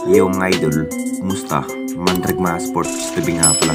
Yo mga idol, kumusta? Mandrag mga sports TV nga pala.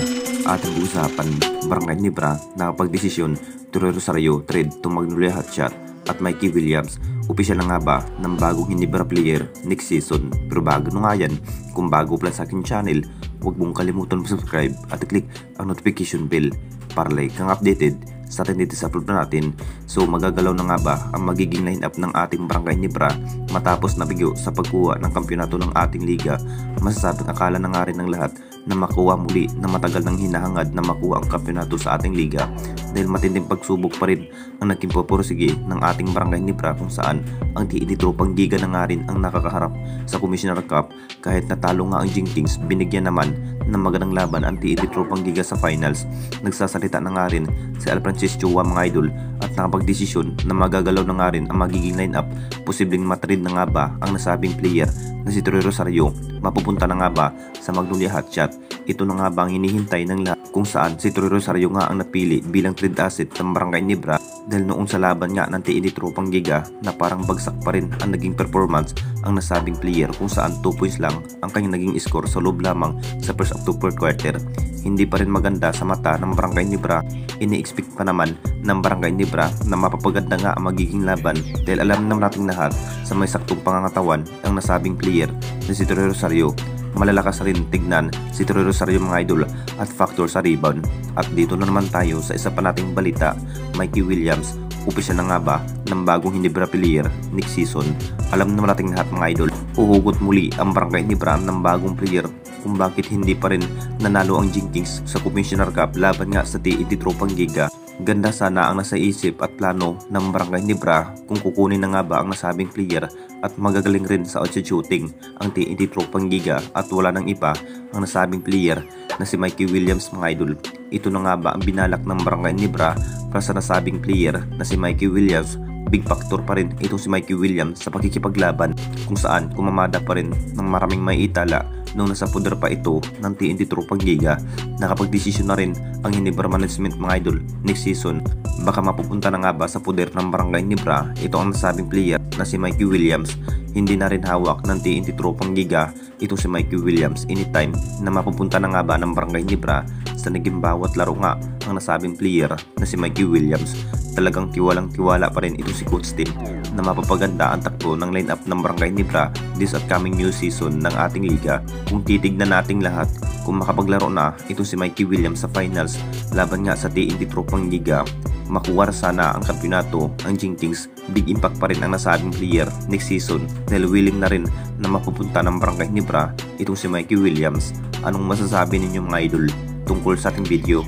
Ating usapan, Barangay Nibra nakapagdesisyon, Troy Rosario trade to Magnolia Hotshot at Mikey Williams. Opisyal na nga ba ng bagong Ginebra player next season? Pero bago na nga yan, kung bago pala sa aking channel, huwag mong kalimutan mag-subscribe at i-click ang notification bell para like kang updated sa atin dito sa upload na natin. So magagalaw na nga ba ang magiging lineup ng ating Barangay Nibra matapos nabigyo sa pagkuha ng kampyonato ng ating liga? Masasabing akala na nga rin ng lahat na makuha muli na matagal nang hinahangad na makuha ang kampyonato sa ating liga, dahil matinding pagsubok pa rin ang naging pupursige ng ating Barangay Nibra, kung saan ang TED Tropang Giga na nga rin ang nakakaharap sa Commissioner Cup. Kahit natalo nga ang Jinktings, binigyan naman ng magandang laban ang TED Tropang Giga sa finals. Nagsasalita na nga rin si Al Francisco mga idol at nakapagdesisyon na magagalaw na nga rin ang magiging lineup. Posibleng matrid na nga ba ang nasabing player na si Troy Rosario? Mapupunta na nga ba sa Magnolia Hotshot? Ito na nga ba ang hinihintay ng lahat, kung saan si Troy Rosario nga ang napili bilang trade asset ng Barangay Nibra, dahil noong sa laban nga ng TED Tropang Giga na parang bagsak pa rin ang naging performance ang nasabing player, kung saan 2 points lang ang kanyang naging score sa loob lamang sa first up to fourth quarter. Hindi pa rin maganda sa mata ng Barangay Nibra. Ini-expect pa naman ng Barangay Nibra na mapapaganda nga ang magiging laban, dahil alam naman nating lahat sa may saktong pangangatawan ang nasabing player na si Troy Rosario. Malalakas rin tignan si Troy Rosario mga idol at factor sa rebound. At dito na naman tayo sa isa pa nating balita, Mikey Williams. Opisyal na nga ba ng bagong Ginebra player next season? Alam naman nating lahat mga idol, uhugot muli ang Barangay Nibra ng bagong player kung bakit hindi pa rin nanalo ang Jinktings sa Commissioner Cup laban nga sa TED Tropang Giga. Ganda sana ang nasa isip at plano ng Barangay Nibra kung kukunin na nga ba ang nasabing player, at magagaling rin sa outshot shooting ang TED Tropang Giga at wala nang iba ang nasabing player na si Mikey Williams mga idol. Ito na nga ba ang binalak ng Barangay Nibra para sa nasabing player na si Mikey Williams? Big factor pa rin itong si Mikey Williams sa pakikipaglaban, kung saan kumamada pa rin ng maraming may itala nung nasa poder pa ito ng TED Tropang Giga. Nakapagdesisyon na rin ang Ginebra management mga idol next season. Baka mapupunta na nga ba sa poder ng Barangay Nibra ito ang nasabing player na si Mikey Williams? Hindi na rin hawak ng TED Tropang Giga itong si Mikey Williams anytime na mapupunta na nga ba ng Barangay Nibra sa naging bawat laro nga ang nasabing player na si Mikey Williams. Talagang tiwalang-tiwala pa rin ito si Coach Tim na mapapaganda ang takbo ng lineup ng Barangay Nibra this upcoming new season ng ating liga. Kung titignan nating lahat, kung makapaglaro na ito si Mikey Williams sa finals laban nga sa TED Tropang Giga, makuha sana ang kampyonato ang Jinktings, big impact pa rin ang nasabing player next season, dahil willing na rin na mapupunta ng Barangay Nibra itong si Mikey Williams. Anong masasabi ninyo mga idol tungkol sa ating video?